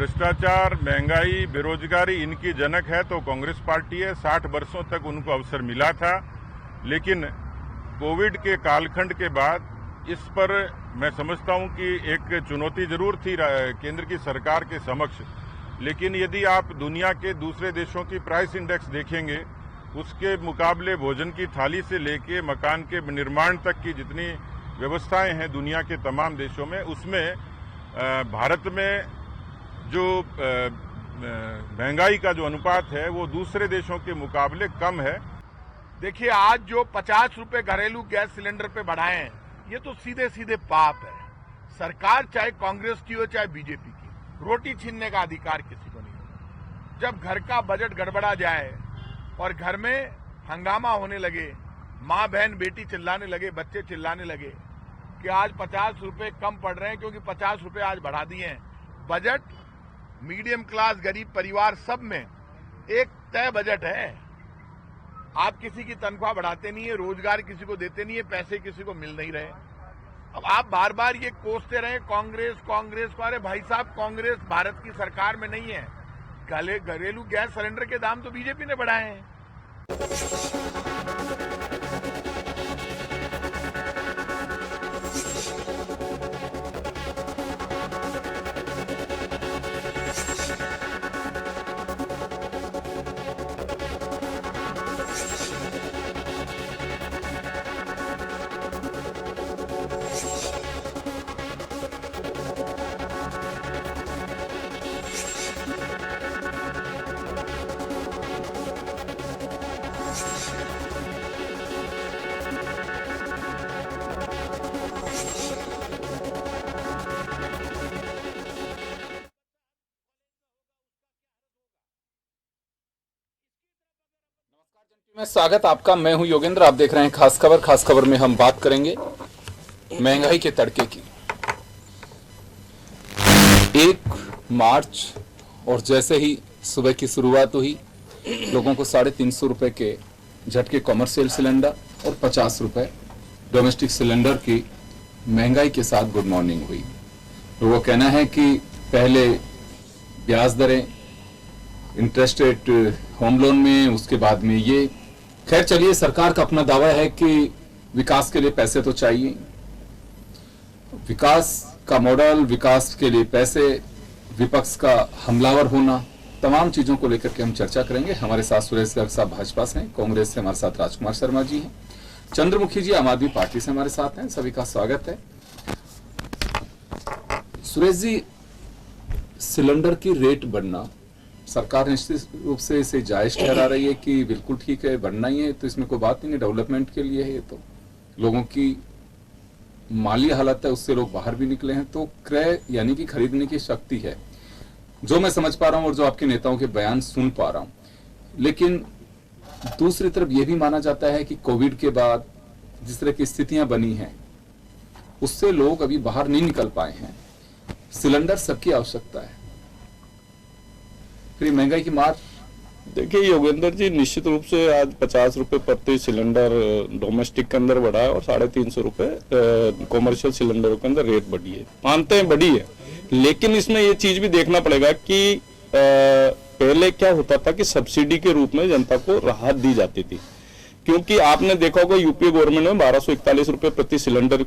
भ्रष्टाचार, महंगाई, बेरोजगारी इनकी जनक है तो कांग्रेस पार्टी है। 60 वर्षों तक उनको अवसर मिला था, लेकिन कोविड के कालखंड के बाद इस पर मैं समझता हूं कि एक चुनौती जरूर थी केंद्र की सरकार के समक्ष, लेकिन यदि आप दुनिया के दूसरे देशों की प्राइस इंडेक्स देखेंगे, उसके मुकाबले भोजन की थाली से लेके मकान के निर्माण तक की जितनी व्यवस्थाएं हैं दुनिया के तमाम देशों में, उसमें भारत में जो महंगाई का जो अनुपात है वो दूसरे देशों के मुकाबले कम है। देखिए, आज जो 50 रुपए घरेलू गैस सिलेंडर पे बढ़ाए हैं, ये तो सीधे सीधे पाप है। सरकार चाहे कांग्रेस की हो चाहे बीजेपी की, रोटी छीनने का अधिकार किसी को नहीं है। जब घर का बजट गड़बड़ा जाए और घर में हंगामा होने लगे, माँ बहन बेटी चिल्लाने लगे, बच्चे चिल्लाने लगे कि आज 50 रुपए कम पड़ रहे हैं क्योंकि 50 रुपए आज बढ़ा दिए हैं। बजट मीडियम क्लास, गरीब परिवार सब में एक तय बजट है। आप किसी की तनख्वाह बढ़ाते नहीं है, रोजगार किसी को देते नहीं है, पैसे किसी को मिल नहीं रहे। अब आप बार बार ये कोसते रहे कांग्रेस कांग्रेस को। अरे भाई साहब, कांग्रेस भारत की सरकार में नहीं है। घरेलू गैस सिलेंडर के दाम तो बीजेपी ने बढ़ाए हैं। में स्वागत आपका। मैं हूं योगेंद्र, आप देख रहे हैं खास खबर। खास खबर में हम बात करेंगे महंगाई के तड़के की। 1 मार्च और जैसे ही सुबह की शुरुआत हुई, लोगों को 350 रुपए के झटके कॉमर्शियल सिलेंडर और 50 रुपए डोमेस्टिक सिलेंडर की महंगाई के साथ गुड मॉर्निंग हुई। लोगों का कहना है कि पहले ब्याज दरें, इंटरेस्ट रेट होम लोन में, उसके बाद में ये। खैर चलिए, सरकार का अपना दावा है कि विकास के लिए पैसे तो चाहिए। विकास का मॉडल, विकास के लिए पैसे, विपक्ष का हमलावर होना, तमाम चीजों को लेकर के हम चर्चा करेंगे। हमारे साथ सुरेश गर्ग साहब भाजपा से हैं, कांग्रेस से हमारे साथ राजकुमार शर्मा जी हैं, चंद्रमुखी जी आम आदमी पार्टी से हमारे साथ हैं। सभी का स्वागत है। सुरेश जी, सिलेंडर की रेट बढ़ना, सरकार निश्चित रूप से इसे जायज ठहरा रही है कि बिल्कुल ठीक है, बढ़ना ही है, तो इसमें कोई बात नहीं है, डेवलपमेंट के लिए है। ये तो लोगों की माली हालत है, उससे लोग बाहर भी निकले हैं, तो क्रय यानी कि खरीदने की शक्ति है, जो मैं समझ पा रहा हूं और जो आपके नेताओं के बयान सुन पा रहा हूं। लेकिन दूसरी तरफ यह भी माना जाता है कि कोविड के बाद जिस तरह की स्थितियां बनी हैं, उससे लोग अभी बाहर नहीं निकल पाए हैं। सिलेंडर सबकी आवश्यकता है, फिर महंगाई की मार। देखिए योगेंद्र जी, निश्चित रूप से आज 50 रुपए प्रति सिलेंडर डोमेस्टिक के अंदर बढ़ा है और 350 रुपए कॉमर्शियल सिलेंडरों के अंदर रेट बढ़ी है। मानते हैं बढ़ी है, लेकिन इसमें ये चीज भी देखना पड़ेगा कि पहले क्या होता था कि सब्सिडी के रूप में जनता को राहत दी जाती थी। क्योंकि आपने देखा होगा यूपीए गवर्नमेंट में 1241 रुपए प्रति सिलेंडर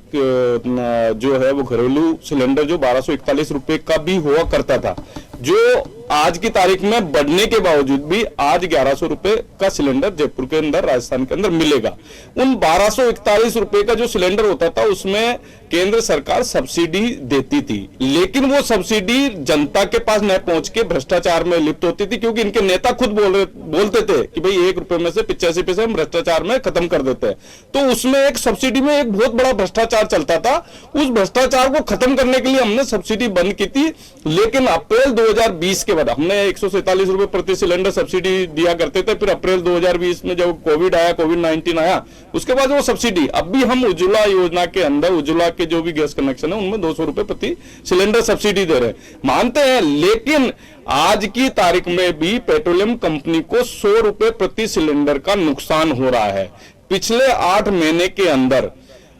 जो है वो घरेलू सिलेंडर जो 1241 रुपए का भी हुआ करता था, जो आज की तारीख में बढ़ने के बावजूद भी आज 1100 रुपए का सिलेंडर जयपुर के अंदर, राजस्थान के अंदर मिलेगा। उन 1241 रुपए का जो सिलेंडर होता था उसमें केंद्र सरकार सब्सिडी देती थी, लेकिन वो सब्सिडी जनता के पास न पहुंच के भ्रष्टाचार में लिप्त होती थी। क्योंकि इनके नेता खुद बोलते थे कि भाई 1 रुपए में से 85 पैसे हम भ्रष्टाचार में खत्म कर देते हैं। तो उसमें एक सब्सिडी में एक बहुत बड़ा भ्रष्टाचार चलता था। उस भ्रष्टाचार को खत्म करने के लिए हमने सब्सिडी बंद की थी, लेकिन अप्रैल 2020 के बाद हमने 147 रुपए प्रति सिलेंडर सब्सिडी दिया करते थे। फिर अप्रैल 2020 में जब कोविड-19 आया, उसके बाद वो सब्सिडी, अब भी हम उज्ज्वला योजना के अंदर उज्ज्वला के जो भी गैस कनेक्शन है उनमें 200 रुपए प्रति सिलेंडर सब्सिडी दे रहे हैं, मानते हैं। लेकिन आज की तारीख में भी पेट्रोलियम कंपनी को 100 रुपए प्रति सिलेंडर का नुकसान हो रहा है। पिछले 8 महीने के अंदर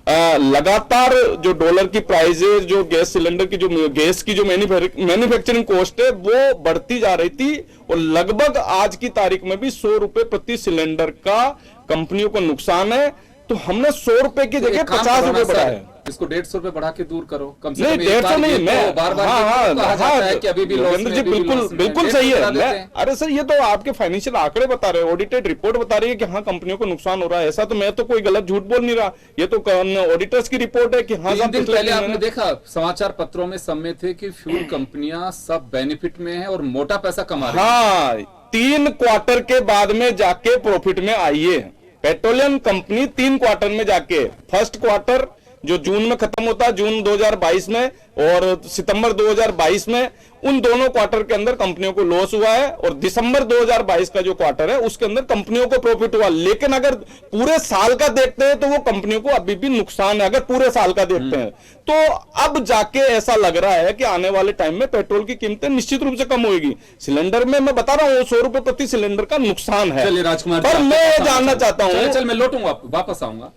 लगातार जो डॉलर की प्राइजेज, जो गैस सिलेंडर की, जो गैस की जो मैन्युफैक्चरिंग कॉस्ट है वो बढ़ती जा रही थी और लगभग आज की तारीख में भी 100 रुपए प्रति सिलेंडर का कंपनियों को नुकसान है। तो हमने 100 रुपए की जगह 50 रुपए बढ़ाया। इसको 150 रुपए बढ़ा के दूर करो, कम से नहीं कम 150 नहीं, मैं बार-बार कि अभी भी योगेंद्र जी बिल्कुल सही है। अरे सर ये तो आपके फाइनेंशियल आंकड़े बता रहे हैं, ऑडिटेड रिपोर्ट बता रही है कि हाँ कंपनियों को नुकसान हो रहा है। ऐसा तो मैं तो कोई गलत झूठ बोल नहीं रहा, ये तो ऑडिटर्स की रिपोर्ट है कि हाँ। 3 दिन पहले आपने देखा समाचार पत्रों में सब में थे कि फ्यूल कंपनियां सब बेनिफिट में है और मोटा पैसा कमा रही है। हाँ 3 क्वार्टर के बाद में जाके प्रॉफिट में आई है पेट्रोलियम कंपनी। 3 क्वार्टर में जाके, फर्स्ट क्वार्टर जो जून में खत्म होता है, जून 2022 में और सितंबर 2022 में, उन दोनों क्वार्टर के अंदर कंपनियों को लॉस हुआ है और दिसंबर 2022 का जो क्वार्टर है उसके अंदर कंपनियों को प्रॉफिट हुआ। लेकिन अगर पूरे साल का देखते हैं तो वो कंपनियों को अभी भी नुकसान है, अगर पूरे साल का देखते हैं तो। अब जाके ऐसा लग रहा है कि आने वाले टाइम में पेट्रोल की कीमतें निश्चित रूप से कम होगी। सिलेंडर में मैं बता रहा हूं 100 रुपए प्रति सिलेंडर का नुकसान है। चलिए राजकुमार, पर मैं ये जानना चाहता हूं, चल मैं लौटूंगा, वापस आऊंगा।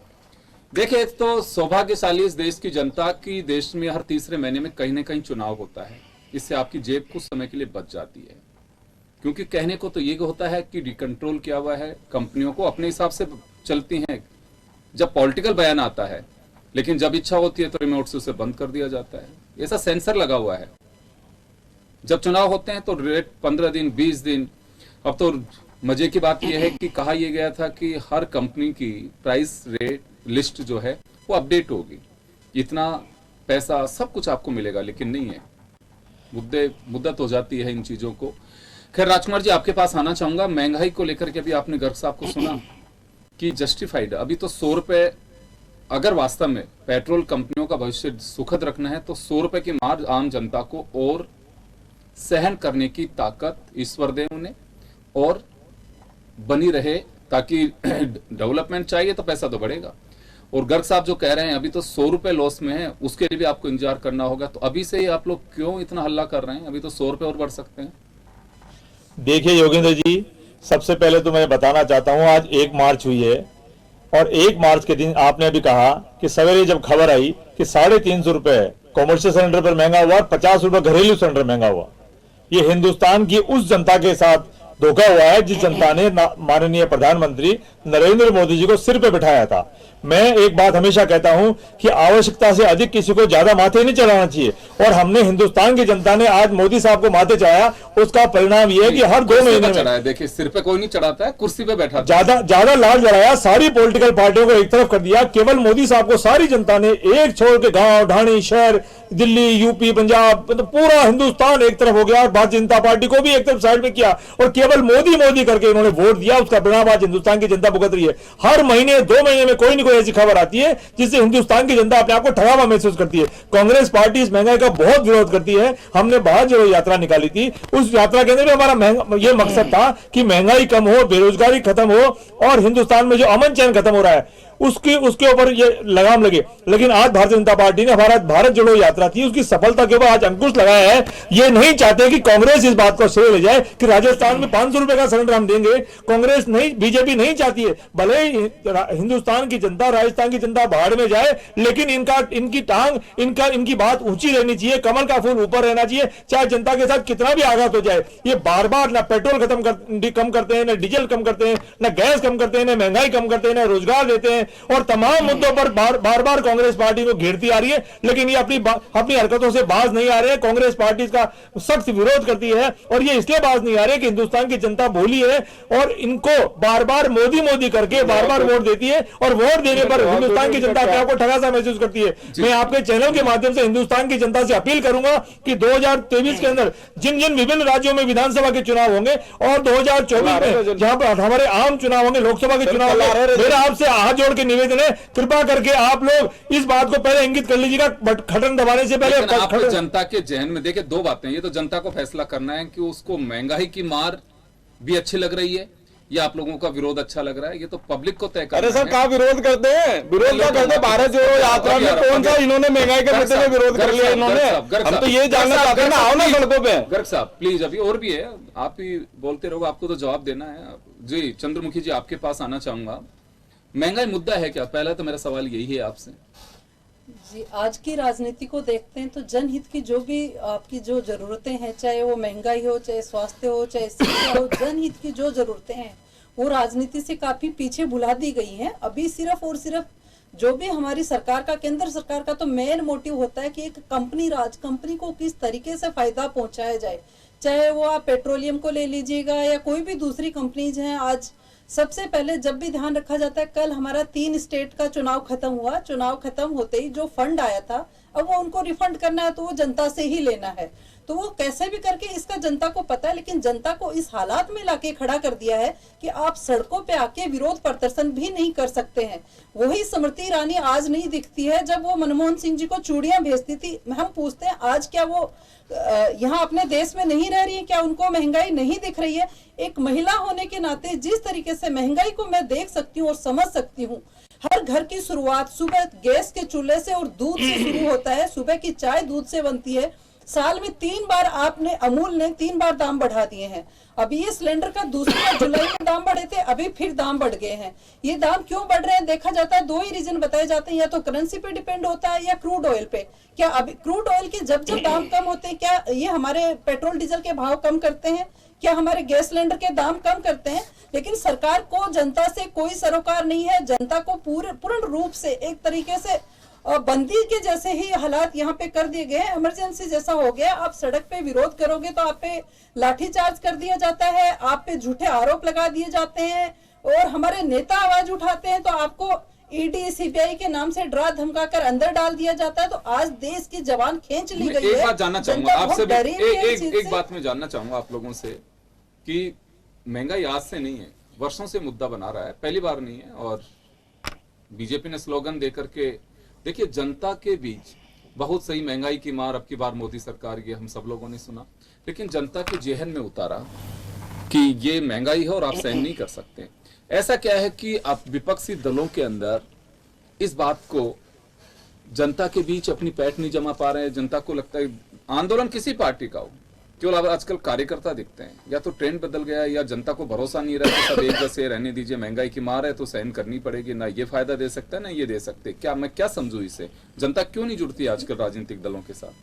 देखिए तो सौभाग्यशाली इस देश की जनता की देश में हर तीसरे महीने में कहीं ना कहीं चुनाव होता है। इससे आपकी जेब कुछ समय के लिए बच जाती है, क्योंकि कहने को तो ये होता है कि डिकंट्रोल किया हुआ है, कंपनियों को अपने हिसाब से चलती हैं जब पॉलिटिकल बयान आता है, लेकिन जब इच्छा होती है तो रिमोट से उसे बंद कर दिया जाता है। ऐसा सेंसर लगा हुआ है। जब चुनाव होते हैं तो रेट 15 दिन 20 दिन। अब तो मजे की बात यह है कि कहा यह गया था कि हर कंपनी की प्राइस रेट लिस्ट जो है वो अपडेट होगी, इतना पैसा सब कुछ आपको मिलेगा, लेकिन नहीं है। मुद्दत हो जाती है इन चीजों को। खैर राजकुमार जी आपके पास आना चाहूंगा। महंगाई को लेकर के अभी आपने गर्ग साहब को सुना कि जस्टिफाइड, अभी तो 100 रुपए, अगर वास्तव में पेट्रोल कंपनियों का भविष्य सुखद रखना है तो 100 रुपए की मार आम जनता को और सहन करने की ताकत ईश्वर दे उन्हें और बनी रहे, ताकि डेवलपमेंट चाहिए तो पैसा तो बढ़ेगा। और गर्ग साहब जो कह रहे हैं अभी तो 100 रुपए लॉस में है, उसके लिए भी आपको इंतजार करना होगा। तो अभी से ही आप लोग क्यों इतना हल्ला कर रहे हैं? अभी तो 100 रुपए और बढ़ सकते हैं। देखिए योगेंद्र जी, सबसे पहले तो मैं बताना चाहता हूं आज 1 मार्च हुई है और 1 मार्च के दिन आपने अभी कहा कि सवेरे जब खबर आई कि 350 रुपए कॉमर्शियल सिलेंडर पर महंगा हुआ, 50 रुपए घरेलू सिलेंडर महंगा हुआ। ये हिंदुस्तान की उस जनता के साथ धोखा हुआ है जिस जनता ने माननीय प्रधानमंत्री नरेंद्र मोदी जी को सिर पे बिठाया था। मैं एक बात हमेशा कहता हूं कि आवश्यकता से अधिक किसी को ज्यादा माथे नहीं चढ़ाना चाहिए, और हमने हिंदुस्तान की जनता ने आज मोदी साहब को माथे चढ़ाया। उसका परिणाम यह है कि हर 2 महीने में चढ़ाया। देखिए सिर पे कोई नहीं चढ़ाता है, कुर्सी पे बैठा। ज्यादा लाल जलाया, सारी पॉलिटिकल पार्टियों को एक तरफ कर दिया। केवल मोदी साहब को सारी जनता ने एक छोड़ के गांव ढाणी शहर दिल्ली यूपी पंजाब मतलब पूरा हिंदुस्तान एक तरफ हो गया और भारतीय जनता पार्टी को भी एक तरफ साइड में किया और केवल मोदी मोदी करके उन्होंने वोट दिया। उसका परिणाम आज हिंदुस्तान की जनता भुगत रही है। हर महीने 2 महीने में कोई न कोई ऐसी खबर आती है जिससे हिंदुस्तान की जनता अपने आप को ठगा हुआ महसूस करती है। कांग्रेस पार्टी इस महंगाई का बहुत विरोध करती है। हमने बाहर जो यात्रा निकाली थी उस यात्रा के अंदर भी हमारा यह मकसद था कि महंगाई कम हो, बेरोजगारी खत्म हो और हिंदुस्तान में जो अमन चैन खत्म हो रहा है उसके ऊपर ये लगाम लगे। लेकिन आज भारतीय जनता पार्टी ने भारत जोड़ो यात्रा थी, उसकी सफलता के ऊपर आज अंकुश लगाया है। ये नहीं चाहते कि कांग्रेस इस बात को श्रेय ले जाए कि राजस्थान में 500 रुपए का सिलेंडर हम देंगे। कांग्रेस नहीं, बीजेपी नहीं चाहती है। भले ही हिंदुस्तान की जनता, राजस्थान की जनता बाहर में जाए, लेकिन इनकी टांग, इनकी बात ऊंची रहनी चाहिए, कमल का फूल ऊपर रहना चाहिए, चाहे जनता के साथ कितना भी आघात हो जाए। ये बार बार ना पेट्रोल कम करते हैं, ना डीजल कम करते हैं, ना गैस कम करते हैं, ना महंगाई कम करते हैं, ना रोजगार देते हैं और तमाम मुद्दों पर बार बार कांग्रेस पार्टी को घेरती आ रही है। लेकिन ये अपनी हरकतों से बाज नहीं आ रहे हैं। कांग्रेस पार्टी का सख्त विरोध करती है और ये इसलिए बाज नहीं आ रहे कि हिंदुस्तान की जनता भोली है और इनको बार बार मोदी करके बार बार वोट देती है और वोट देने पर हिंदुस्तान की जनता अपने आप को ठगा सा महसूस करती है। मैं आपके चैनल के माध्यम से हिंदुस्तान की जनता से अपील करूंगा कि 2023 के अंदर जिन जिन विभिन्न राज्यों में विधानसभा के चुनाव होंगे और 2024 में जहां पर हमारे आम चुनाव होंगे, लोकसभा के चुनाव होंगे, मेरा आपसे हाथ जोड़ के निवेदन, कृपा करके आप लोग इस बात को पहले इंगित कर लीजिएगा, बटन दबाने से पहले। आप जनता के जहन में देखिए 2 बातें, ये तो जनता को फैसला करना है कि उसको महंगाई की मार भी अच्छी लग रही है या आप लोगों का विरोध अच्छा लग रहा है, ये तो पब्लिक को तय करना है। अरे सर कहाँ विरोध करते हैं? विरोध क्या करते हैं? भारत जोड़ो यात्रा में कौन सा इन्होंने महंगाई के मुद्दे में विरोध कर लिया इन्होंने? हम तो ये जानना चाहते हैं ना, आओ ना सड़कों पे। गर्ग साहब प्लीज, अभी और भी है, आप ही बोलते रहो, आपको तो जवाब देना है। जी चंद्रमुखी जी आपके पास आना चाहूंगा। महंगाई मुद्दा है क्या? पहला तो मेरा सवाल यही है आपसे। जी, आज की राजनीति को देखते हैं तो जनहित की जो भी आपकी जो जरूरतें हैं, चाहे वो महंगाई हो, चाहे स्वास्थ्य हो, चाहे शिक्षा हो, जनहित की जो जरूरतें हैं वो राजनीति से काफी पीछे भुला दी गई हैं। अभी सिर्फ और सिर्फ जो भी हमारी सरकार का, केंद्र सरकार का तो मेन मोटिव होता है कि एक कंपनी को किस तरीके से फायदा पहुंचाया जाए, चाहे वो आप पेट्रोलियम को ले लीजिएगा या कोई भी दूसरी कंपनीज हैं। आज सबसे पहले जब भी ध्यान रखा जाता है, कल हमारा 3 स्टेट का चुनाव खत्म हुआ, चुनाव खत्म होते ही जो फंड आया था अब वो उनको रिफंड करना है तो वो जनता से ही लेना है। तो वो कैसे भी करके इसका जनता को पता है, लेकिन जनता को इस हालात में लाके खड़ा कर दिया है कि आप सड़कों पे आके विरोध प्रदर्शन भी नहीं कर सकते हैं। वही स्मृति ईरानी आज नहीं दिखती है जब वो मनमोहन सिंह जी को चूड़ियां भेजती थी। हम पूछते हैं आज क्या वो यहाँ अपने देश में नहीं रह रही है? क्या उनको महंगाई नहीं दिख रही है? एक महिला होने के नाते जिस तरीके से महंगाई को मैं देख सकती हूँ और समझ सकती हूँ, हर घर की शुरुआत सुबह गैस के चूल्हे से और दूध से शुरू होता है। सुबह की चाय दूध से बनती है। साल में 3 बार आपने, अमूल ने 3 बार दाम बढ़ा दिए हैं। अभी ये सिलेंडर का दूसरा जुलाई में दाम बढ़े थे, अभी फिर दाम बढ़ गए हैं। ये दाम क्यों बढ़ रहे हैं देखा जाता है, 2 ही रीजन बताए जाते हैं, या तो करेंसी पे डिपेंड होता है या क्रूड ऑयल पे। क्या अभी क्रूड ऑयल के जब दाम कम होते हैं, क्या ये हमारे पेट्रोल डीजल के भाव कम करते हैं? क्या हमारे गैस सिलेंडर के दाम कम करते हैं? लेकिन सरकार को जनता से कोई सरोकार नहीं है। जनता को पूर्ण रूप से एक तरीके से बंदी के जैसे ही हालात यहाँ पे कर दिए गए हैं। इमरजेंसी जैसा हो गया। आप सड़क पे विरोध करोगे तो आप पे लाठीचार्ज कर दिया जाता है, आप पे झूठे आरोप लगा दिए जाते हैं, और हमारे नेता आवाज उठाते हैं तो आपको ईडी सीबीआई के नाम से डरा धमका कर अंदर डाल दिया जाता है। तो आज देश की जवान खींच ली गई है। एक बात जानना चाहूंगा आपसे, एक बात मैं जानना चाहूंगा आप लोगों से कि महंगाई आज से नहीं है, वर्षों से मुद्दा बना रहा है, पहली बार नहीं है। और बीजेपी ने स्लोगन देकर के, देखिए जनता के बीच बहुत सही महंगाई की मार अब की बार मोदी सरकार, ये हम सब लोगों ने सुना, लेकिन जनता के जेहन में उतारा कि ये महंगाई है और आप सहन नहीं कर सकते। ऐसा क्या है कि आप विपक्षी दलों के अंदर इस बात को जनता के बीच अपनी पैठ नहीं जमा पा रहे हैं? जनता को लगता है आंदोलन किसी पार्टी का हो, केवल आजकल कार्यकर्ता दिखते हैं, या तो ट्रेंड बदल गया या जनता को भरोसा नहीं रहा कि सब एक जैसे रहने दीजिए, महंगाई की मार है तो सहन करनी पड़ेगी, ना ये फायदा दे सकता है ना ये दे सकते। क्या मैं क्या समझू इसे? जनता क्यों नहीं जुड़ती आजकल राजनीतिक दलों के साथ?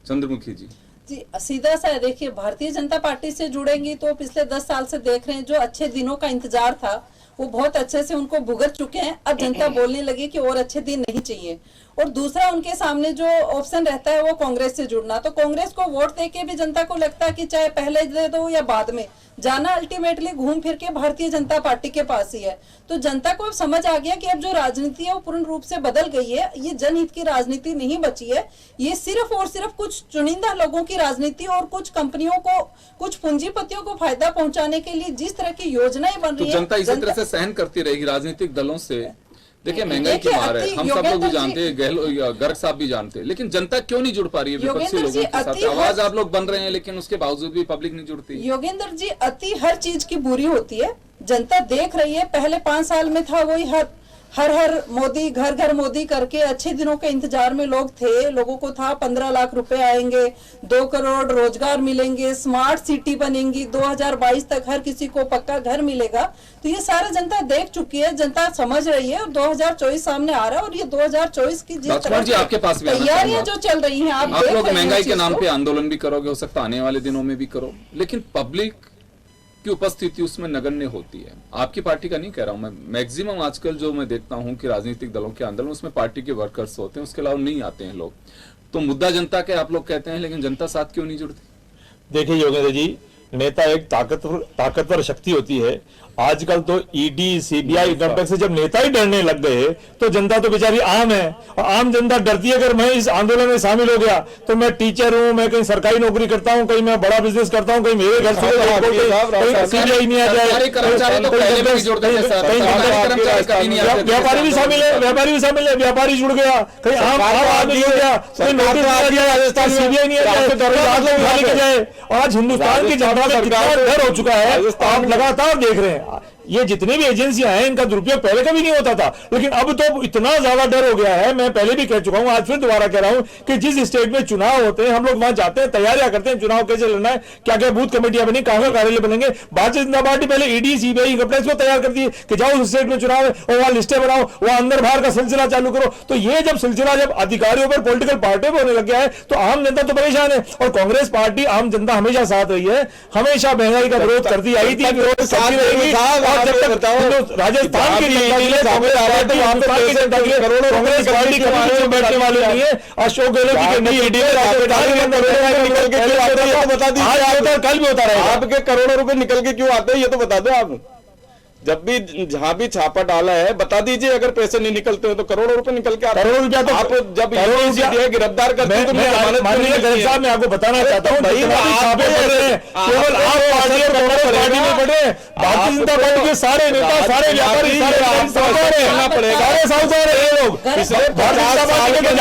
चंद्रमुखी जी। जी, सीधा सा है, देखिए भारतीय जनता पार्टी से जुड़ेंगी तो पिछले 10 साल से देख रहे हैं, जो अच्छे दिनों का इंतजार था वो बहुत अच्छे से उनको भुगत चुके हैं। अब जनता बोलने लगी कि और अच्छे दिन नहीं चाहिए। और दूसरा उनके सामने जो ऑप्शन रहता है वो कांग्रेस से जुड़ना। तो कांग्रेस को वोट देके भी जनता को लगता है कि चाहे पहले दे दो या बाद में, जाना अल्टीमेटली घूम फिर के भारतीय जनता पार्टी के पास ही है। तो जनता को अब समझ आ गया कि अब जो राजनीति है वो पूर्ण रूप से बदल गई है। ये जनहित की राजनीति नहीं बची है, ये सिर्फ और सिर्फ कुछ चुनिंदा लोगों की राजनीति और कुछ कंपनियों को, कुछ पूंजीपतियों को फायदा पहुंचाने के लिए जिस तरह की योजनाएं बन रही है, जनता इसी तरह से सहन करती रहेगी राजनीतिक दलों से। देखिए महंगाई की मार है, हम सब लोग भी जानते हैं, गर्ग साहब भी जानते हैं, लेकिन जनता क्यों नहीं जुड़ पा रही है विपक्षी लोगों के साथ? आवाज आप लोग बन रहे हैं लेकिन उसके बावजूद भी पब्लिक नहीं जुड़ती। योगेंद्र जी, अति हर चीज की बुरी होती है। जनता देख रही है, पहले 5 साल में था वही हर मोदी, घर घर मोदी करके अच्छे दिनों के इंतजार में लोग थे। लोगों को था 15 लाख रुपए आएंगे, 2 करोड़ रोजगार मिलेंगे, स्मार्ट सिटी बनेंगी, 2022 तक हर किसी को पक्का घर मिलेगा। तो ये सारा जनता देख चुकी है, जनता समझ रही है। और 2024 सामने आ रहा है और ये 2024 की जिस तरह तैयारियां जो चल रही है, आप लोग महंगाई के नाम पे आंदोलन भी करोगे, हो सकता है आने वाले दिनों में भी करो, लेकिन पब्लिक की उपस्थिति उसमें नगण्य होती है। आपकी पार्टी का नहीं कह रहा हूं मैं, मैक्सिमम आजकल जो मैं देखता हूं कि राजनीतिक दलों के आंदोलन उसमें पार्टी के वर्कर्स होते हैं, उसके अलावा नहीं आते हैं लोग। तो मुद्दा जनता के आप लोग कहते हैं, लेकिन जनता साथ क्यों नहीं जुड़ती? देखिए योगेंद्र जी, नेता एक ताकतवर शक्ति होती है। आजकल तो ईडी, सीबीआई, इनकम टैक्स से जब नेता ही डरने लग गए तो जनता तो बेचारी आम है, और आम जनता डरती है। अगर मैं इस आंदोलन में शामिल हो गया तो मैं टीचर हूं, मैं कहीं सरकारी नौकरी करता हूं, कहीं मैं बड़ा बिजनेस करता हूं, कहीं मेरे घर से सीबीआई नहीं आ जाए, व्यापारी भी शामिल है, व्यापारी जुड़ गया, कहीं आम आदमी जुड़ गया, कोई नौकरी सीबीआई नहीं आ जाए। आज हिंदुस्तान की जनता में कितना डर हो चुका है, आप लगातार देख रहे हैं। ये जितनी भी एजेंसियां हैं इनका दुरुपयोग पहले कभी नहीं होता था, लेकिन अब तो इतना ज्यादा डर हो गया है। मैं पहले भी कह चुका हूं, आज फिर दोबारा कह रहा हूं कि जिस स्टेट में चुनाव होते हैं हम लोग वहां जाते हैं, तैयारियां करते हैं, चुनाव कैसे लड़ना है, क्या क्या बूथ कमेटियां बनी, कहां कार्यालय बनेंगे। भारतीय जनता पार्टी पहले ईडी सीबीआई इनकम टैक्स को तैयार करती है कि जाओ उस स्टेट में चुनाव है और वहां लिस्टें बनाओ, वहां अंदर बाहर का सिलसिला चालू करो। तो ये जब सिलसिला जब अधिकारियों पर पॉलिटिकल पार्टियों पर होने लग गया है तो आम जनता तो परेशान है। और कांग्रेस पार्टी आम जनता हमेशा साथ रही है, हमेशा महंगाई का विरोध करती आई थी, विरोध करती रहेगी। और जब तक राजस्थान की जनता के लिए कांग्रेस पार्टी, हिंदुस्तान की जनता के लिए कांग्रेस पार्टी कभी बैठने वाली नहीं है। अशोक गहलोत जी के ईडी में राजस्थान के अंदर बता दीजिए, कल भी होता रहेगा। आपके करोड़ों रुपए निकल के क्यों आते हैं ये तो बता दो। आप जब भी जहां भी छापा डाला है बता दीजिए, अगर पैसे नहीं निकलते हैं तो करोड़ों रुपए निकल के आते हैं। करोड़ों रुपया तो आप जब गिरफ्तार करते हैं तो माननीय गैर साहब मैं आपको बताना चाहता हूं, छापे पड़ रहे हैं केवल आप पार्टी और कांग्रेस पार्टी में पड़ रहे हैं। भारतीय जनता पार्टी के सारे नेता, सारे व्यापारी, सारे साहूकार हैं, सारे साहूकार हैं ये लोग। भारतीय जनता पार्टी के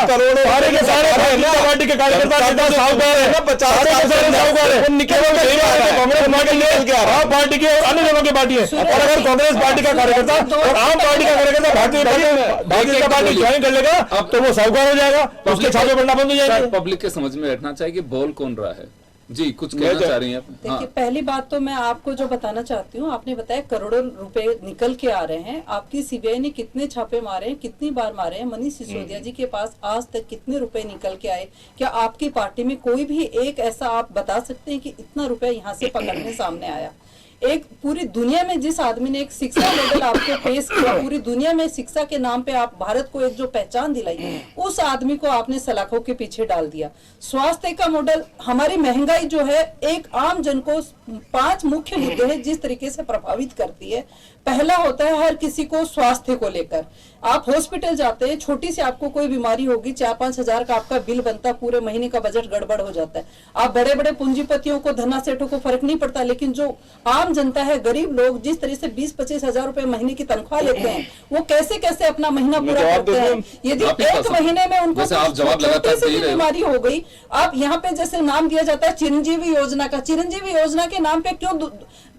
करोड़ों सारे के सारे भारतीय जनता पार्टी के कार्यकर्ता, नेता साहूकार है, 50 साहूकार है। आप पार्टी के अन्य जगहों की पार्टी है, और अगर कांग्रेस पार्टी का कार्यकर्ता और आम पार्टी का कार्यकर्ता भारतीय जनता पार्टी ज्वाइन कर लेगा तो वो साहूकार हो जाएगा, उसके छापे पड़ना बंद हो जाएंगे। पब्लिक के समझ में बैठना चाहिए कि बोल कौन रहा है। जी कुछ कहना चाह रही हैं आप? देखिए पहली बात तो मैं आपको जो बताना चाहती हूँ, आपने बताया करोड़ों रुपए निकल के आ रहे हैं। आपकी सीबीआई ने कितने छापे मारे हैं, कितनी बार मारे हैं? मनीष सिसोदिया जी के पास आज तक कितने रुपए निकल के आए? क्या आपकी पार्टी में कोई भी एक ऐसा आप बता सकते हैं कि इतना रुपया यहाँ से पकड़ने सामने आया? एक पूरी दुनिया में जिस आदमी ने एक शिक्षा मॉडल आपको पेश किया, पूरी दुनिया में शिक्षा के नाम पे आप भारत को एक जो पहचान दिलाई, उस आदमी को आपने सलाखों के पीछे डाल दिया। स्वास्थ्य का मॉडल, हमारी महंगाई जो है एक आम जन को 5 मुख्य मुद्दे हैं जिस तरीके से प्रभावित करती है। पहला होता है हर किसी को स्वास्थ्य को लेकर, आप हॉस्पिटल जाते हैं, छोटी सी आपको कोई बीमारी होगी, 4-5 हजार का आपका बिल बनता, पूरे महीने का बजट गड़बड़ हो जाता है। आप बड़े बड़े पूंजीपतियों को, धना सेठों को फर्क नहीं पड़ता, लेकिन जो आम जनता है, गरीब लोग जिस तरह से 20-25 हजार रुपए महीने की तनख्वाह लेते हैं, वो कैसे कैसे अपना महीना पूरा करते हैं। यदि एक महीने में उनको छोटी सी बीमारी हो गई, अब यहाँ पे जैसे नाम दिया जाता है चिरंजीवी योजना का, चिरंजीवी योजना के नाम पे क्यों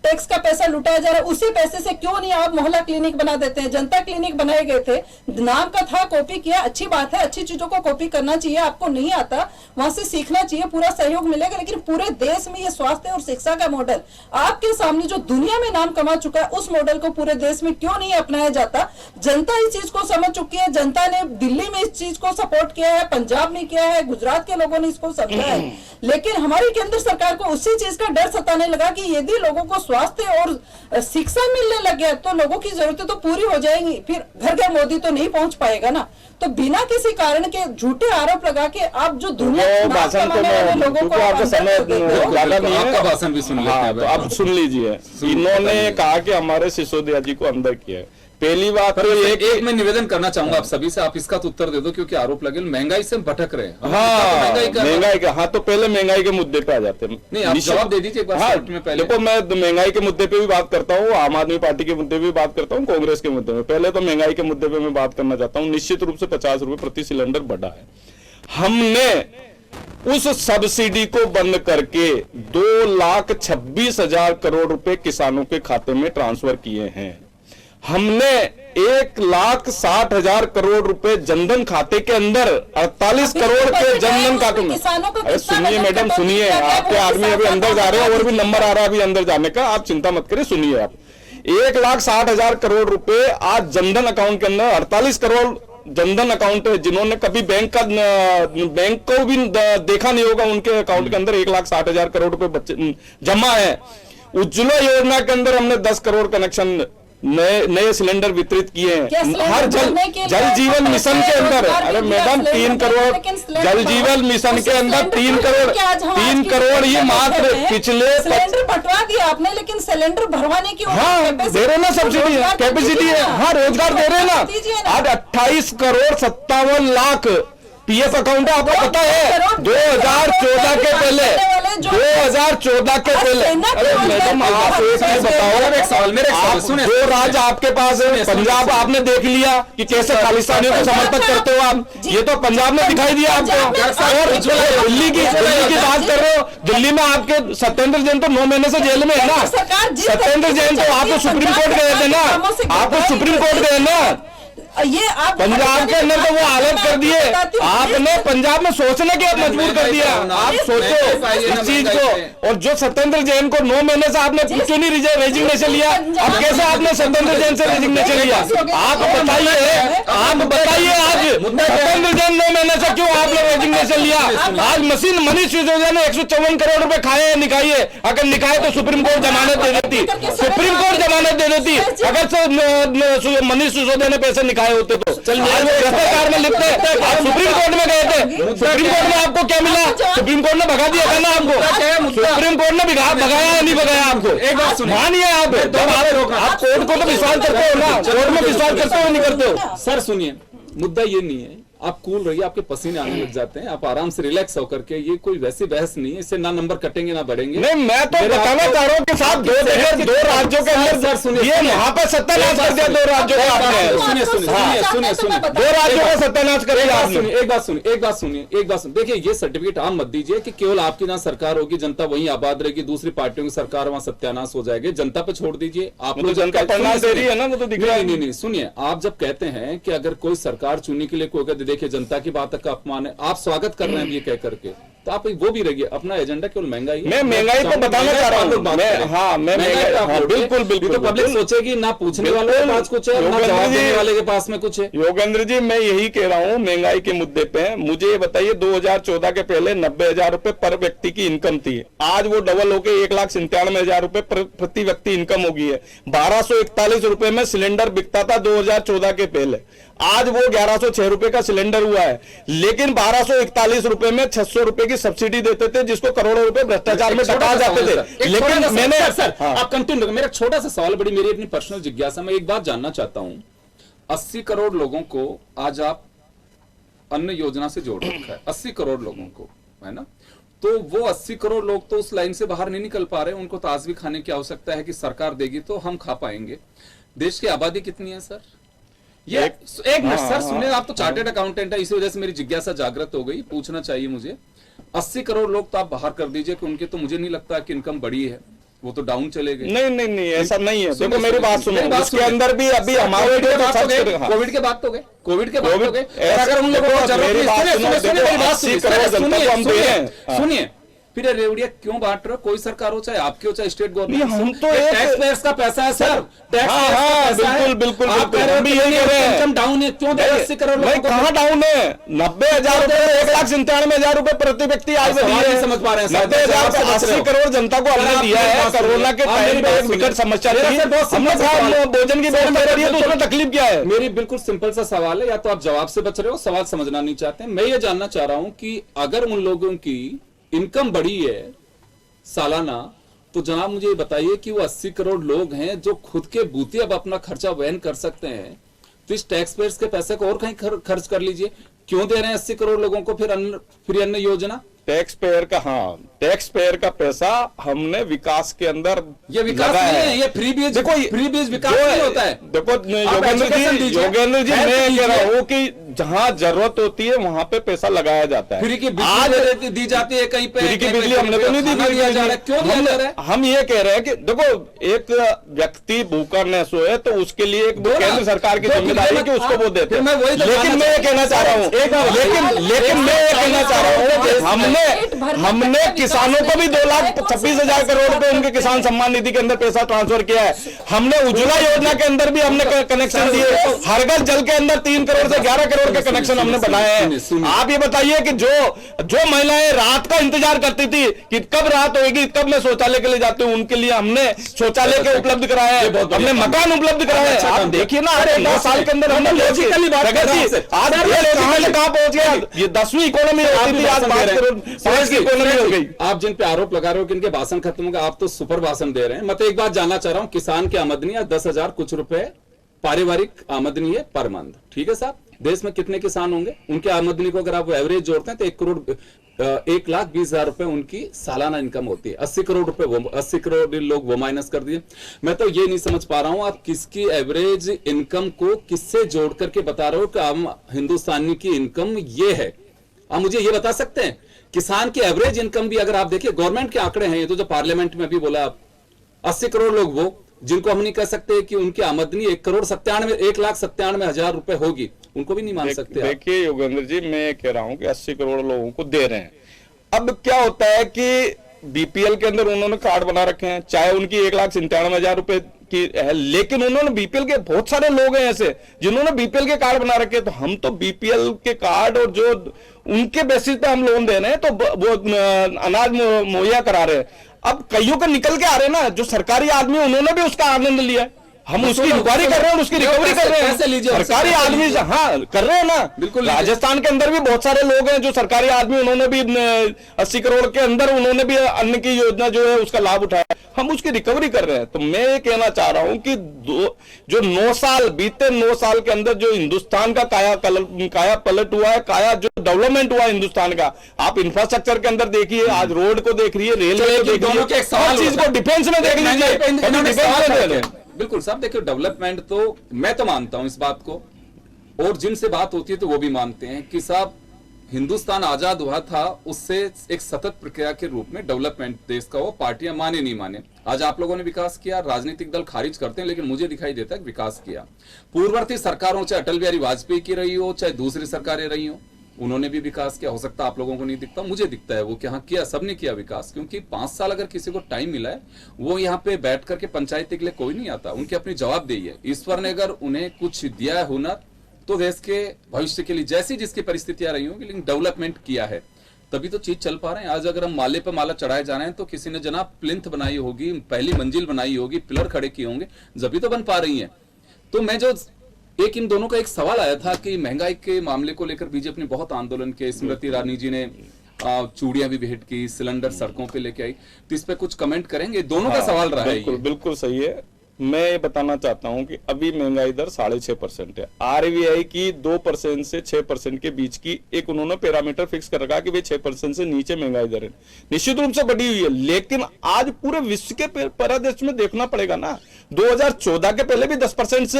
टैक्स का पैसा लुटाया जा रहा है? उसी पैसे से क्यों नहीं आप मोहल्ला क्लिनिक बना देते हैं? जनता क्लिनिक बनाए गए थे, नाम का था, कॉपी किया, अच्छी बात है, अच्छी चीजों को कॉपी करना चाहिए, आपको नहीं आता वहां से सीखना चाहिए, पूरा सहयोग मिलेगा। लेकिन पूरे देश में ये स्वास्थ्य और शिक्षा का मॉडल आपके सामने जो दुनिया में नाम कमा चुका है, उस मॉडल को पूरे देश में क्यों नहीं अपनाया जाता? जनता इस चीज को समझ चुकी है, जनता ने दिल्ली में इस चीज को सपोर्ट किया है, पंजाब में किया है, गुजरात के लोगों ने इसको समझा है। लेकिन हमारी केंद्र सरकार को उसी चीज का डर सताने लगा कि यदि लोगों को स्वास्थ्य और शिक्षा मिलने लग गया तो लोगों की जरूरतें तो पूरी हो जाएंगी, फिर घर घर मोदी तो नहीं पहुंच पाएगा ना। तो बिना किसी कारण के झूठे आरोप लगा के आप जो दुनिया भाषण को लोगों को आपका समय ज्यादा नहीं है, आपका भाषण भी सुन लेते हैं। तो आप सुन लीजिए। इन्होंने कहा कि हमारे सिसोदिया जी को अंदर किया है। पहली बात तो एक मैं निवेदन करना चाहूंगा आप सभी से, आप इसका तो उत्तर दे दो क्योंकि आरोप लगे महंगाई से हम भटक रहे हैं। हाँ महंगाई का, हाँ तो पहले महंगाई के मुद्दे पे आ जाते हैं। नहीं आप जवाब दे दीजिए एक बार। हाँ, में पहले देखो मैं महंगाई के मुद्दे पे भी बात करता हूँ, आम आदमी पार्टी के मुद्दे पे भी बात करता हूँ, कांग्रेस के मुद्दे में। पहले तो महंगाई के मुद्दे पे मैं बात करना चाहता हूँ। निश्चित रूप से 50 रुपए प्रति सिलेंडर बढ़ा है। हमने उस सब्सिडी को बंद करके 2,26,000 करोड़ रुपए किसानों के खाते में ट्रांसफर किए हैं। हमने 1,60,000 करोड़ रुपए जनधन खाते के अंदर 48 करोड़ के जनधन खाते में। अरे सुनिए मैडम सुनिए, आपके आदमी अभी अंदर जा रहे हैं और भी नंबर आ रहा है अभी अंदर जाने का, आप चिंता मत करिए, सुनिए आप। 1,60,000 करोड़ रुपए आज जनधन अकाउंट के अंदर, 48 करोड़ जनधन अकाउंट है जिन्होंने कभी बैंक को भी देखा नहीं होगा, उनके अकाउंट के अंदर 1,60,000 करोड़ रुपए जमा है। उज्ज्वला योजना के अंदर हमने 10 करोड़ कनेक्शन नए सिलेंडर वितरित किए हैं। हर जल जीवन मिशन के अंदर, अरे मैडम 3 करोड़ जल जीवन मिशन के अंदर 3 करोड़ ये मात्र पिछले सिलेंडर बंटवा दिया आपने, लेकिन सिलेंडर भरवाने की हाँ दे रहे ना, सब्सिडी है, कैपेसिटी है, हाँ रोजगार दे रहे ना। आज 28 करोड़ 57 लाख पीएफ अकाउंट है, आपको पता है 2014 के पहले जो 2014 के पहले, अरे मैडम आप एक चीज बताओ, एक सवाल मेरे सुने, जो राज्य आपके पास है, पंजाब आपने देख लिया कि कैसे खालिस्तानियों को समर्थन करते हो आप, ये तो पंजाब में दिखाई दिया आपको। और दिल्ली की बात कर रहे हो, दिल्ली में आपके सत्येंद्र जैन तो 9 महीने से जेल में है ना। सत्येंद्र जैन तो आपको सुप्रीम कोर्ट गए थे ना, आपको सुप्रीम कोर्ट गए ना। ये आप पंजाब के अंदर तो वो हालत कर दिए, आपने पंजाब में सोचने के मजबूर कर दिया। आप सोचो इस चीज को। और जो सत्येंद्र जैन को 9 महीने से आपने क्यों नहीं रेजिग्नेशन लिया, अब कैसे आपने सत्येंद्र जैन से रेजिग्नेशन लिया? आप बताइए आज सत्येंद्र जैन 9 महीने से क्यों आपने रेजिग्नेशन लिया? आज मनीष सिसोदिया ने 154 करोड़ रुपए खाए हैं, निकाये, अगर निकाये तो सुप्रीम कोर्ट जमानत दे देती, सुप्रीम कोर्ट जमानत दे देती। अगर मनीष सिसोदिया ने पैसे निकाले होते तो भ्रष्टाचार में लिप्त है। आप सुप्रीम कोर्ट में गए थे, सुप्रीम कोर्ट में आपको क्या मिला? सुप्रीम कोर्ट ने भगा दिया था ना आपको, सुप्रीम कोर्ट ने भगाया या नहीं भगाया आपको? एक बात मानिए, आप कोर्ट को तो विश्वास करते हो ना, कोर्ट में विश्वास करते हो नहीं करते हो? सर सुनिए, मुद्दा ये नहीं है, आप कूल रहिए, आपके पसीने आने लग जाते हैं, आप आराम से रिलैक्स होकर के, ये कोई वैसी बहस नहीं है, इससे ना नंबर कटेंगे ना बढ़ेंगे। नहीं, मैं तो बताना चाह रहा हूँ कि साहब दो राज्यों के अंदर ये वहां पर सत्यानाश कर दिया, 2 राज्यों का आपने। सुनिए 2 राज्यों का सत्यानाश कर दिया आपने। एक बात सुनिए, देखिए ये सर्टिफिकेट आम मत दीजिए कि केवल आपकी जहाँ सरकार होगी जनता वहीं आबाद रहेगी, दूसरी पार्टियों की सरकार वहां सत्यानाश हो जाएगी, जनता पे छोड़ दीजिए। आप लोग जनता परिणाम दे रही है ना, वो तो दिख रहा है। नहीं, सुनिए, आप जब कहते हैं कि अगर कोई सरकार चुनने के लिए कोई कहते देखिए जनता की बात का अपमान है, आप स्वागत कर रहे हैं ये कह करके, तो आप वो भी रहिए, अपना एजेंडा केवल महंगाई है। मैं महंगाई को बताना चाह रहा हूँ। बिल्कुल तो पब्लिक सोचेगी ना पूछने वाले के पास कुछ है, ना जवाब देने वाले के पास में कुछ है। योगेंद्र जी, मैं यही कह रहा हूँ महंगाई के मुद्दे पे। मुझे ये बताइए, 2014 के पहले 90,000 रुपए पर व्यक्ति की इनकम थी, आज वो डबल होकर 1,97,000 रुपए प्रति व्यक्ति इनकम हो गई है। 1241 रुपए में सिलेंडर बिकता था 2014 के पहले, आज वो 1106 रुपए का सिलेंडर हुआ है। लेकिन 1241 रुपए में 600 रुपए की सब्सिडी देते थे, जिसको करोड़ों रुपए भ्रष्टाचार में टका जाते थे। लेकिन मैंने आप कंटिन्यू, मेरा छोटा सा सवाल, बड़ी मेरी अपनी पर्सनल जिज्ञासा, मैं एक बात जानना चाहता हूं। 80 करोड़ लोगों को आज आप अन्न योजना से जोड़ रखा है, 80 करोड़ लोगों को, है ना? तो वो 80 करोड़ लोग तो उस लाइन से बाहर नहीं निकल पा रहे, उनको तो आज भी खाने की आवश्यकता है कि सरकार देगी तो हम खा पाएंगे। देश की आबादी कितनी है सर? ये एक मिनट सर सुनिए, आप तो चार्टेड अकाउंटेंट है, इसी वजह से मेरी जिज्ञासा जागृत हो गई, पूछना चाहिए मुझे। 80 करोड़ लोग तो आप बाहर कर दीजिए कि उनके तो मुझे नहीं लगता कि इनकम बढ़ी है, वो तो डाउन चले गए। नहीं ऐसा नहीं है। देखो मेरी बात सुनो, इसके अंदर भी अभी हमारे कोविड के बाद तो गए, अगर उन लोगों को सुनिए, फिर रेवड़िया क्यों बांट रहे हो? कोई सरकार हो, चाहे आपकी हो चाहे स्टेट गवर्नमेंट, हम तो टैक्स पेयर्स का पैसा है सर, बिल्कुल इनकम डाउन है, क्यों दे 80 करोड़ लोगों को? कहाँ डाउन है? 90,000 रुपए, 1,97,000 रुपए प्रति व्यक्ति आज नहीं समझ पा रहे हैं। 90,000 80 करोड़ जनता को हमने दिया है। कोरोना के टाइम पे एक विकट समस्या थी, हमने भोजन की व्यवस्था करी है, तो उसमें तकलीफ क्या है? मेरी बिल्कुल सिंपल सा सवाल है, या तो आप जवाब से बच रहे हो, सवाल समझना नहीं चाहते। मैं ये जानना चाह रहा हूं कि अगर उन लोगों की इनकम बढ़ी है सालाना, तो जनाब मुझे ये बताइए कि वो 80 करोड़ लोग हैं जो खुद के बूते अब अपना खर्चा वहन कर सकते हैं, तो इस टैक्स पेयर्स के पैसे को और कहीं खर्च कर लीजिए। क्यों दे रहे हैं 80 करोड़ लोगों को फिर फ्री अन्न योजना? टैक्स पेयर का, हाँ, टैक्स पेयर का पैसा हमने विकास के अंदर, ये विकास नहीं है, ये फ्री बीज, देखो फ्री बीज विकास नहीं होता है। देखो योगेंद्र जी मैं कह रहा हूँ कि जहाँ जरूरत होती है वहां पे पैसा लगाया जाता है। फ्री की बिजली दी जाती है कहीं पे, फ्री की बिजली हमने तो नहीं दी, क्यों दिया जा रहा है? हम ये कह रहे हैं कि देखो एक व्यक्ति भूखा न सोए तो उसके लिए एक केंद्र सरकार की जिम्मेदारी है कि उसको वो देते हैं। लेकिन मैं ये कहना चाह रहा हूँ, लेकिन मैं ये कहना चाह रहा हूँ कि हमने किसानों को भी 2,26,000 करोड़ रुपए उनके किसान सम्मान निधि के अंदर पैसा ट्रांसफर किया है। हमने उज्ज्वला योजना के अंदर भी हमने कनेक्शन दिए, हर घर जल के अंदर 3 करोड़ से 11 करोड़ के कनेक्शन हमने बनाए हैं। आप ये बताइए कि जो महिलाएं रात का इंतजार करती थी कि कब रात होगी, कब मैं शौचालय के लिए जाती हूँ, उनके लिए हमने शौचालय के उपलब्ध कराए हैं, हमने मकान उपलब्ध कराए हैं। आप देखिए ना, अरे 9 साल के अंदर हमने आज कहाँ पहुंच गया। ये 10वीं इकोनॉमी होती थी, आज 5 करोड़ 5 की इकोनॉमी हो गई। आप जिन पे आरोप लगा रहे हो कि इनके भाषण खत्म हो गए, आप तो सुपर भाषण दे रहे हैं। मैं तो एक बात जानना चाह रहा हूं, किसान की आमदनी 10,000 कुछ रुपए पारिवारिक आमदनी है पर मंथ, ठीक है साहब? देश में कितने किसान होंगे? उनकी आमदनी को अगर आप एवरेज जोड़ते हैं तो 1 करोड़ 1,20,000 रुपए उनकी सालाना इनकम होती है। 80 करोड़ रुपए 80 करोड़ लोग वो माइनस कर दिए। मैं तो ये नहीं समझ पा रहा हूं आप किसकी एवरेज इनकम को किससे जोड़ करके बता रहे हो कि हम हिंदुस्तानी की इनकम ये है। आप मुझे ये बता सकते हैं किसान की एवरेज इनकम भी अगर आप देखिए, गवर्नमेंट के आंकड़े हैं ये तो, जो पार्लियामेंट में भी बोला आप, 80 करोड़ लोग वो जिनको हम नहीं कह सकते कि उनकी आमदनी 1,97,000 रुपए होगी, उनको भी नहीं मान सकते आप। देखिए योगेंद्र जी, मैं कह रहा हूं कि 80 करोड़ लोगों को दे रहे हैं। अब क्या होता है कि बीपीएल के अंदर उन्होंने कार्ड बना रखे हैं, चाहे उनकी 1,97,000 रुपए की है, लेकिन उन्होंने बीपीएल के बहुत सारे लोग हैं ऐसे जिन्होंने बीपीएल के कार्ड बना रखे हैं। तो हम तो बीपीएल के कार्ड और जो उनके बेसिस पे हम लोन दे रहे हैं, तो वो अनाज मुहैया करा रहे हैं। अब कईयों का निकल के आ रहे हैं ना, जो सरकारी आदमी उन्होंने भी उसका आनंद लिया, हम उसकी इंक्वायरी कर रहे हैं, उसकी रिकवरी कर रहे हैं। सरकारी आदमी हाँ कर रहे हैं ना, बिल्कुल। राजस्थान के अंदर भी बहुत सारे लोग हैं जो सरकारी आदमी, उन्होंने भी 80 करोड़ के अंदर उन्होंने भी अन्न की योजना जो है उसका लाभ उठाया, हम उसकी रिकवरी कर रहे हैं। तो मैं ये कहना चाह रहा हूं कि जो 9 साल बीते 9 साल के अंदर जो हिंदुस्तान का काया पलट हुआ है, काया जो डेवलपमेंट हुआ है हिंदुस्तान का, आप इंफ्रास्ट्रक्चर के अंदर देखिए, आज रोड को देख रही है, रेलवे को देख रही है, हर चीज को डिफेंस में देख लीजिए। बिल्कुल साहब, देखिए डेवलपमेंट तो मैं तो मानता हूं इस बात को, और जिनसे बात होती है तो वो भी मानते हैं कि साहब हिंदुस्तान आजाद हुआ था उससे एक सतत प्रक्रिया के रूप में डेवलपमेंट देश का, वो पार्टियां माने नहीं माने। आज आप लोगों ने विकास किया, राजनीतिक दल खारिज करते हैं, लेकिन मुझे दिखाई देता है कि विकास किया। पूर्ववर्ती सरकारों, चाहे अटल बिहारी वाजपेयी की रही हो, चाहे दूसरी सरकारें रही हो, उन्होंने भी विकास किया। हो सकता है आप लोगों को नहीं दिखता, मुझे दिखता है वो कि हाँ किया, सबने किया विकास। क्योंकि 5 साल अगर किसी को टाइम मिला है, वो यहाँ पे बैठ करके पंचायती के लिए कोई नहीं आता, उनकी अपनी जवाबदेही है। ईश्वर ने अगर उन्हें कुछ दिया है हुनर, तो देश के भविष्य के लिए जैसी जिसकी परिस्थितियां रही होंगी, लेकिन डेवलपमेंट किया है, तभी तो चीज चल पा रहे हैं। आज अगर हम माले पे माला चढ़ाए जा रहे हैं तो किसी ने जनाब प्लिंथ बनाई होगी, पहली मंजिल बनाई होगी, पिलर खड़े किए होंगे, जब तो बन पा रही है। तो मैं जो एक इन दोनों का एक सवाल आया था कि महंगाई के मामले को लेकर बीजेपी ने बहुत आंदोलन किए, स्मृति ईरानी जी ने चूड़ियां भी भेंट की, सिलेंडर सड़कों पे लेके आई, तो इस पे कुछ कमेंट करेंगे? दोनों का सवाल रहा है। बिल्कुल सही है। मैं ये बताना चाहता हूं कि अभी महंगाई दर 6.5% है। आरबीआई की 2% से 6% के बीच की एक उन्होंने पैरामीटर फिक्स कर रखा कि भाई 6% से नीचे महंगाई दर है, निश्चित रूप से बढ़ी हुई है। लेकिन आज पूरे विश्व के परिदृश्य में देखना पड़ेगा ना, 2014 के पहले भी 10% से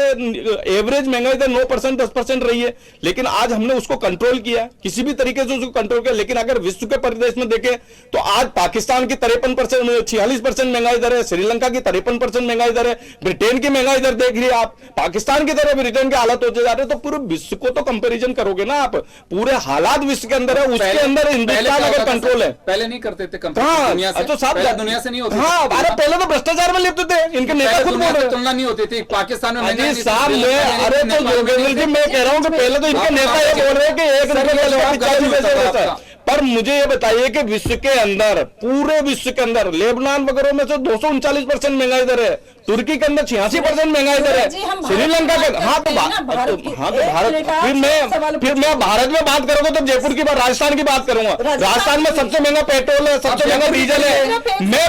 एवरेज महंगाई दर 9% 10% रही है, लेकिन आज हमने उसको कंट्रोल किया, किसी भी तरीके से उसको कंट्रोल किया। लेकिन अगर विश्व के परिदृश्य में देखें तो आज पाकिस्तान की 53% 46% महंगाई दर है, श्रीलंका की 53% महंगाई दर है, ब्रिटेन की महंगाई दर देख लिया आप, पाकिस्तान की तरह ब्रिटेन के हालत होते जा रहे हैं। तो पूरे विश्व को तो कंपैरिजन करोगे ना आप, पूरे हालात विश्व के अंदर है, उसके अंदर हिंदुस्तान अगर कंट्रोल है। पहले नहीं करते थे दुनिया से, तो साहब दुनिया से नहीं होती। हाँ, पहले तो भ्रष्टाचार में लिप्त थे, इनके नेता खुद बोल रहे हैं तुलना नहीं होती थी पाकिस्तान में। साहब अरे तो योगेंद्र जी मैं कह रहा हूं कि पहले तो इनके नेता ये बोल रहे हैं कि 1 रुपये, पर मुझे ये बताइए कि विश्व के अंदर, पूरे विश्व के अंदर लेबनान वगैरह में से 239% महंगाई दर है, तुर्की के अंदर 86% महंगाई दर है, श्रीलंका के भारत फिर मैं भारत में बात करूंगा तो जयपुर की बात, राजस्थान की बात करूंगा। राजस्थान में सबसे महंगा पेट्रोल है, सबसे महंगा डीजल है। मैं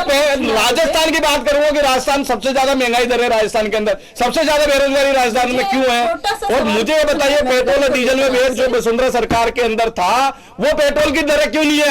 राजस्थान की बात करूंगा कि राजस्थान सबसे ज्यादा महंगाई दर है, राजस्थान के अंदर सबसे ज्यादा बेरोजगारी राजस्थान में क्यों है? और मुझे ये बताइए पेट्रोल और डीजल में भेद जो वसुंधरा सरकार के अंदर था, वो पेट्रोल की दरें क्यों नहीं है?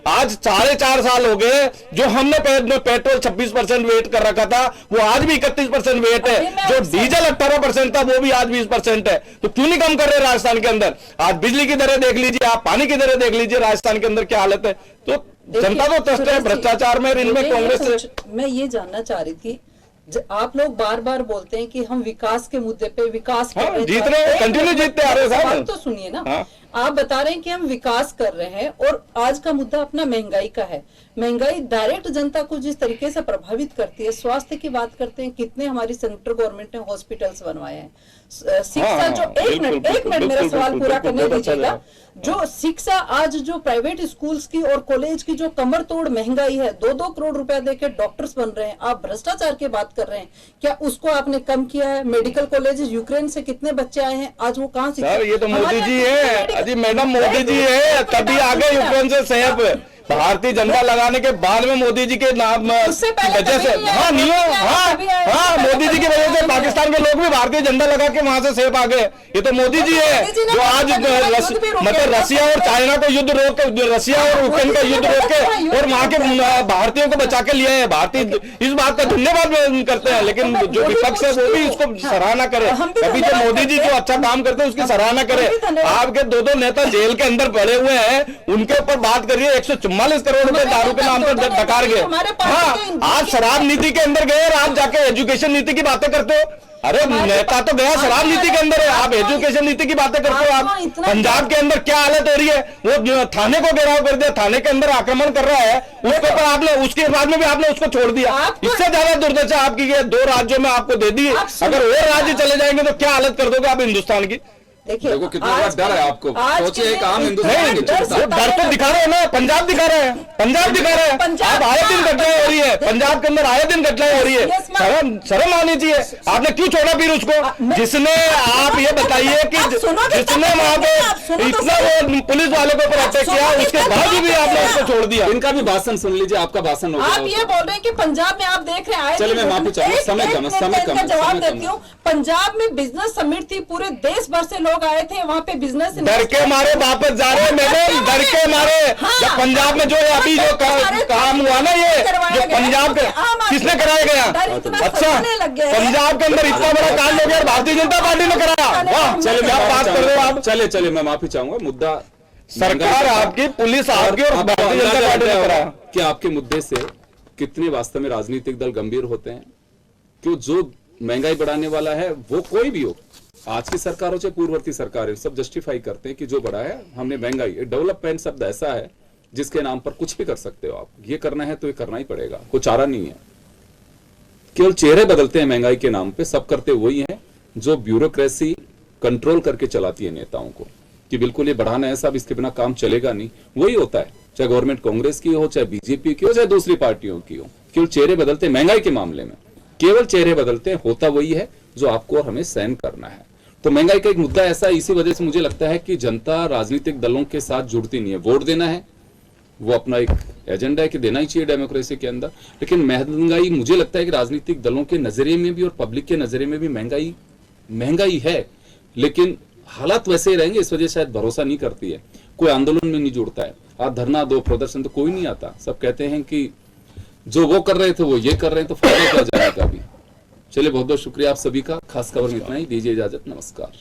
आज 4.5 साल हो गए, जो हमने पेट्रोल 26% वेट कर रखा था, वो आज भी 31% वेट है, जो डीजल 18% था वो भी आज 20% है। तो क्यों नहीं कम कर रहे राजस्थान के अंदर? आज बिजली की दरें देख लीजिए, आप पानी की दरें देख लीजिए, राजस्थान के अंदर क्या हालत है। तो जनता तो त्रस्त है भ्रष्टाचार में, इनमें कांग्रेस से। मैं ये जानना चाह रही थी, आप लोग बार बार बोलते हैं कि हम विकास के मुद्दे पे विकास कर रहे हैं, जीत रहे हैं, कंटिन्यू जीतते आ रहे हैं। तो सुनिए ना, हाँ। आप बता रहे हैं कि हम विकास कर रहे हैं, और आज का मुद्दा अपना महंगाई का है। महंगाई डायरेक्ट जनता को जिस तरीके से प्रभावित करती है, स्वास्थ्य की बात करते हैं, कितने हमारी सेंट्रल गवर्नमेंट ने हॉस्पिटल्स बनवाए हैं, शिक्षा जो एक मिनट मेरा सवाल पूरा करने दीजिएगा। जो शिक्षा आज जो प्राइवेट स्कूल्स की और कॉलेज की जो कमर तोड़ महंगाई है, 2-2 करोड़ रुपया देके डॉक्टर्स बन रहे हैं, आप भ्रष्टाचार की बात कर रहे हैं, क्या उसको आपने कम किया है? मेडिकल कॉलेज यूक्रेन से कितने बच्चे आए हैं, आज वो कहाँ से? ये तो मोदी जी है, अजी मैडम मोदी जी है, तभी आगे यूक्रेन से सैफ भारतीय जनता लगाने के बाद में मोदी जी के नाम उससे की पहले वजह से, कभी नहीं आया, हाँ नहीं कभी आया, हाँ मोदी जी की वजह से पाकिस्तान के लोग भी भारतीय झंडा लगा के वहां से सेफ आ गए। ये तो मोदी जी है मोदी जी ने जो आज मतलब रसिया और चाइना को युद्ध रोक के, रसिया और यूक्रेन का युद्ध रोक के और वहां के भारतीयों को बचा के लिए हैं। भारतीय इस बात का धन्यवाद करते हैं, लेकिन जो विपक्ष है वो भी उसको सराहना करे। अभी जो मोदी जी जो अच्छा काम करते हैं उसकी सराहना करे। आपके दो नेता जेल के अंदर पड़े हुए हैं, उनके ऊपर बात करिए। 144 करोड़ रुपए दारू के नाम पर डकार गए। हाँ, आज शराब नीति के अंदर गए और आप जाके एजुकेशन नीति की बातें करते हो। अरे नेता तो गया शराब नीति के अंदर है, आप एजुकेशन नीति की बातें करते हो। आप पंजाब के अंदर क्या हालत हो रही है, वो थाने को घेराव कर दिया, थाने के अंदर आक्रमण कर रहा है, उसके ऊपर आपने, उसके बाद में भी आपने उसको छोड़ दिया। इससे ज्यादा दुर्दशा आपकी 2 राज्यों में आपको दे दी। अगर और राज्य चले जाएंगे तो क्या हालत कर दोगे आप हिंदुस्तान की। देखो कितना बड़ा डर है आपको। सोचिए एक आम हिंदुस्तान नहीं, डर तो दिखा रहे हैं ना, पंजाब दिखा रहे हैं, पंजाब दिखा रहे हैं। आप आए दिन घटनाएं हो रही है, पंजाब के अंदर आए दिन घटनाएं हो रही है। शर्म आनी चाहिए। आपने क्यों छोड़ा फिर उसको, जिसने, आप ये बताइए कि जिसने वहां पे इतना वो पुलिस वाले के ऊपर अटैक किया, उसके बाद भी आपने उसको छोड़ दिया। इनका भी भाषण सुन लीजिए, आपका भाषण हो आप ये बोल रहे हैं कि पंजाब में आप देख रहे हैं, चलिए मैं माफी चाहूंगा, समय कम जवाब देती हूँ। पंजाब में बिजनेस समिट थी, पूरे देश भर से लोग आए थे वहाँ पे बिजनेस। डर के मारे वापस जा रहे हैं मैडम, डर के मारे। जब पंजाब में जो अभी जो काम हुआ ना, ये जो पंजाब के किसने कराया गया, अच्छा पंजाब के अंदर इतना बड़ा काम हो गया, भारतीय जनता पार्टी ने कराया। वाह, चलिए क्या बात कर रहे हो आप। चलिए मैं माफी चाहूंगा। मुद्दा सरकार आपकी, पुलिस आपकी और भारतीय जनता पार्टी ने कराया। कि आपके मुद्दे से कितने वास्तव में राजनीतिक दल गंभीर होते हैं। क्यों, जो महंगाई बढ़ाने वाला है वो कोई भी हो, आज की सरकार हो चाहे पूर्ववर्ती सरकार है, सब जस्टिफाई करते हैं कि जो बढ़ा है हमने महंगाई। डेवलपमेंट शब्द ऐसा है जिसके नाम पर कुछ भी कर सकते हो आप। ये करना है तो ये करना ही पड़ेगा, कोई चारा नहीं है। केवल चेहरे बदलते हैं महंगाई के नाम पे, सब करते वही हैं जो ब्यूरोक्रेसी कंट्रोल करके चलाती है नेताओं को, कि बिल्कुल ये बढ़ाना है सब, इसके बिना काम चलेगा नहीं। वही होता है, चाहे गवर्नमेंट कांग्रेस की हो, चाहे बीजेपी की हो, चाहे दूसरी पार्टियों की हो। केवल चेहरे बदलते हैं महंगाई के मामले में, केवल चेहरे बदलते हैं। होता वही है जो आपको और हमें सहन करना है। तो महंगाई का एक मुद्दा ऐसा है, इसी वजह से मुझे लगता है कि जनता राजनीतिक दलों के साथ जुड़ती नहीं है। वोट देना है, वो अपना एक एजेंडा है कि देना ही चाहिए डेमोक्रेसी के अंदर, लेकिन महंगाई मुझे लगता है कि राजनीतिक दलों के नजरिए में भी और पब्लिक के नजरिए में भी महंगाई है, लेकिन हालात वैसे ही रहेंगे। इस वजह से शायद भरोसा नहीं करती है, कोई आंदोलन में नहीं जुड़ता है। आज धरना दो, प्रदर्शन तो कोई नहीं आता। सब कहते हैं कि जो वो कर रहे थे वो ये कर रहे हैं, तो फायदा क्या जाने का भी। चलिए बहुत बहुत शुक्रिया आप सभी का। खास खबर में इतना ही, दीजिए इजाजत, नमस्कार।